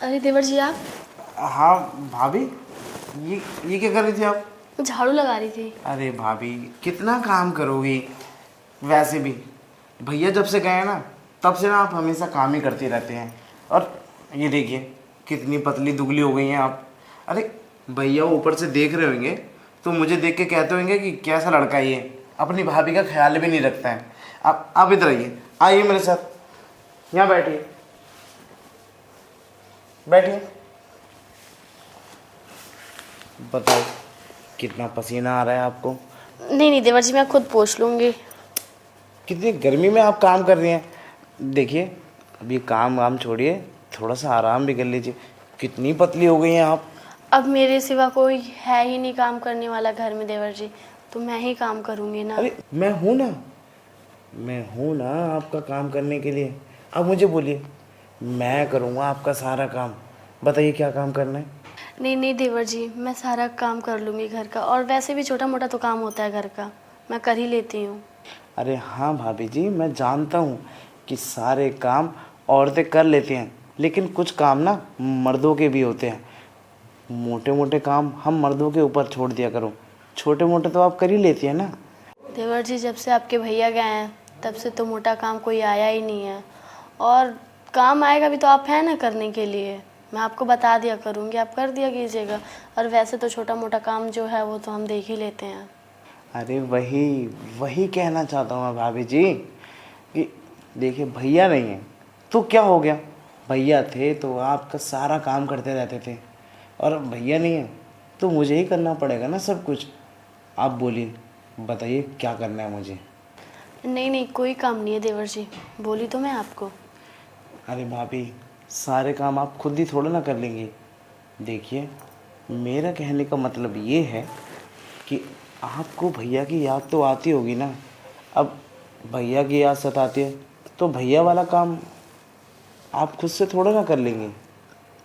अरे देवर जी आप। हाँ भाभी, ये क्या कर रही थी आप? झाड़ू लगा रही थी। अरे भाभी कितना काम करोगी? वैसे भी भैया जब से गए ना तब से ना आप हमेशा काम ही करते रहते हैं। और ये देखिए कितनी पतली दुबली हो गई हैं आप। अरे भैया ऊपर से देख रहे होंगे तो मुझे देख के कहते होंगे कि कैसा लड़का है ये, अपनी भाभी का ख्याल भी नहीं रखता है। आप इधर आइए, आइए मेरे साथ, यहाँ बैठिए बैठिए। बताओ कितना पसीना आ रहा है आपको? नहीं नहीं देवर जी मैं खुद पोंछ लूँगी। कितनी गर्मी में आप काम कर रही हैं। देखिए अभी काम वाम छोड़िए, थोड़ा सा आराम भी कर लीजिए। कितनी पतली हो गई हैं आप। अब मेरे सिवा कोई है ही नहीं काम करने वाला घर में देवर जी, तो मैं ही काम करूँगी ना। अरे मैं हूँ ना आपका काम करने के लिए। अब मुझे बोलिए, मैं करूँगा आपका सारा काम। बताइए क्या काम करना है। नहीं नहीं देवर जी मैं सारा काम कर लूँगी घर का, और वैसे भी छोटा मोटा तो काम होता है घर का, मैं कर ही लेती हूँ। अरे हाँ भाभी जी, मैं जानता हूँ कि सारे काम औरतें कर लेती हैं, लेकिन कुछ काम ना मर्दों के भी होते हैं। मोटे मोटे काम हम मर्दों के ऊपर छोड़ दिया करो, छोटे मोटे तो आप कर ही लेती हैं ना। देवर जी जब से आपके भैया गए हैं तब से तो मोटा काम कोई आया ही नहीं है, और काम आएगा भी तो आप हैं ना करने के लिए। मैं आपको बता दिया करूँगी, आप कर दिया कीजिएगा। और वैसे तो छोटा मोटा काम जो है वो तो हम देख ही लेते हैं। अरे वही वही कहना चाहता हूँ मैं भाभी जी कि देखिए भैया नहीं है तो क्या हो गया, भैया थे तो आपका सारा काम करते रहते थे, और भैया नहीं है तो मुझे ही करना पड़ेगा ना सब कुछ। आप बोलिए, बताइए क्या करना है मुझे। नहीं नहीं कोई काम नहीं है देवर जी, बोली तो मैं आपको। अरे भाभी सारे काम आप खुद ही थोड़ा ना कर लेंगी। देखिए मेरा कहने का मतलब ये है कि आपको भैया की याद तो आती होगी ना। अब भैया की याद सताती है तो भैया वाला काम आप खुद से थोड़ा ना कर लेंगे।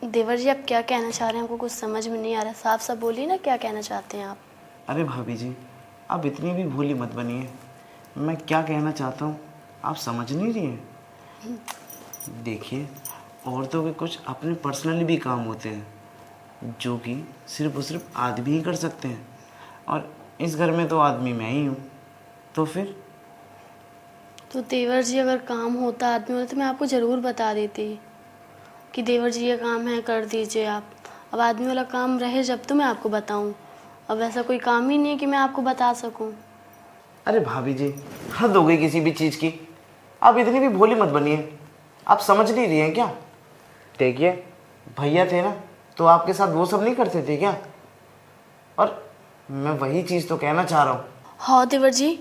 देवर जी आप क्या कहना चाह रहे हैं, हमको कुछ समझ में नहीं आ रहा, साफ साफ बोलिए ना क्या कहना चाहते हैं आप। अरे भाभी जी आप इतनी भी भोली मत बनिए, मैं क्या कहना चाहता हूँ आप समझ नहीं रही हैं। देखिए औरतों के कुछ अपने पर्सनली भी काम होते हैं जो कि सिर्फ और सिर्फ आदमी ही कर सकते हैं, और इस घर में तो आदमी मैं ही हूँ। तो फिर तो देवर जी अगर काम होता आदमी होता तो मैं आपको ज़रूर बता देती कि देवर जी ये काम है कर दीजिए आप। अब आदमी वाला काम रहे जब तो मैं आपको बताऊं, अब ऐसा कोई काम ही नहीं है कि मैं आपको बता सकूं। अरे भाभी जी हद हो गई किसी भी चीज़ की, आप इतनी भी भोली मत बनिए। आप समझ नहीं रही हैं क्या? देखिए भैया थे ना तो आपके साथ वो सब नहीं करते थे क्या? और मैं वही चीज़ तो कहना चाह रहा हूँ। हाँ देवर जी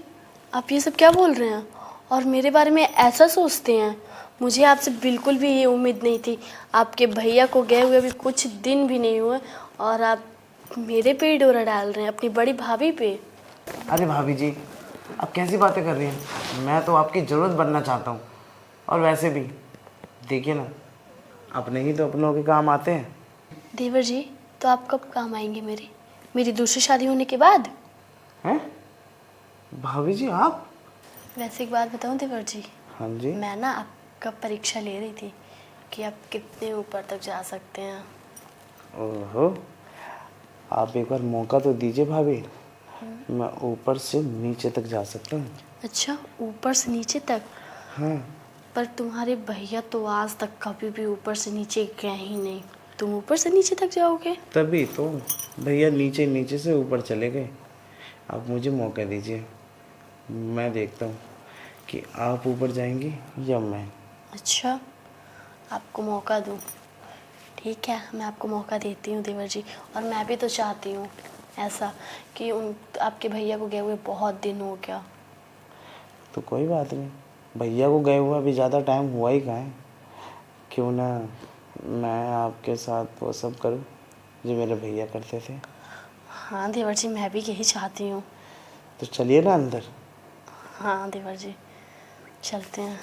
आप ये सब क्या बोल रहे हैं, और मेरे बारे में ऐसा सोचते हैं। मुझे आपसे बिल्कुल भी ये उम्मीद नहीं थी। आपके भैया को गए हुए अभी कुछ दिन भी नहीं हुए और आप मेरे पे ही डोरा डाल रहे हैं, अपनी बड़ी भाभी पे। अरे भाभी जी आप कैसी बातें कर रही हैं, मैं तो आपकी ज़रूरत बनना चाहता हूँ। और वैसे भी देखिए ना, अपने ही तो अपनों के काम आते हैं। देवर जी तो आप कब काम आएंगे मेरी मेरी दूसरी शादी होने के बाद? हैं भाभी जी आप? वैसे एक बात बताऊं देवर जी, हाँ जी। मैं ना आपका परीक्षा ले रही थी कि आप कितने ऊपर तक जा सकते हैं। ओहो, आप एक बार मौका तो दीजिए भाभी, मैं ऊपर से नीचे तक जा सकता हूँ। अच्छा ऊपर से नीचे तक? हाँ। पर तुम्हारे भैया तो आज तक कभी भी ऊपर से नीचे गए ही नहीं, तुम ऊपर से नीचे तक जाओगे? तभी तो भैया नीचे नीचे से ऊपर चले गए। आप मुझे मौका दीजिए, मैं देखता हूँ कि आप ऊपर जाएंगी या मैं। अच्छा आपको मौका दूँ, ठीक है मैं आपको मौका देती हूँ देवर जी। और मैं भी तो चाहती हूँ ऐसा कि उन आपके भैया को गए हुए बहुत दिन हो गया। तो कोई बात नहीं, भैया को गए हुआ अभी ज़्यादा टाइम हुआ ही कहाँ है। क्यों ना मैं आपके साथ वो सब करूँ जो मेरे भैया करते थे। हाँ देवर जी मैं भी यही चाहती हूँ। तो चलिए ना अंदर। हाँ देवर जी चलते हैं।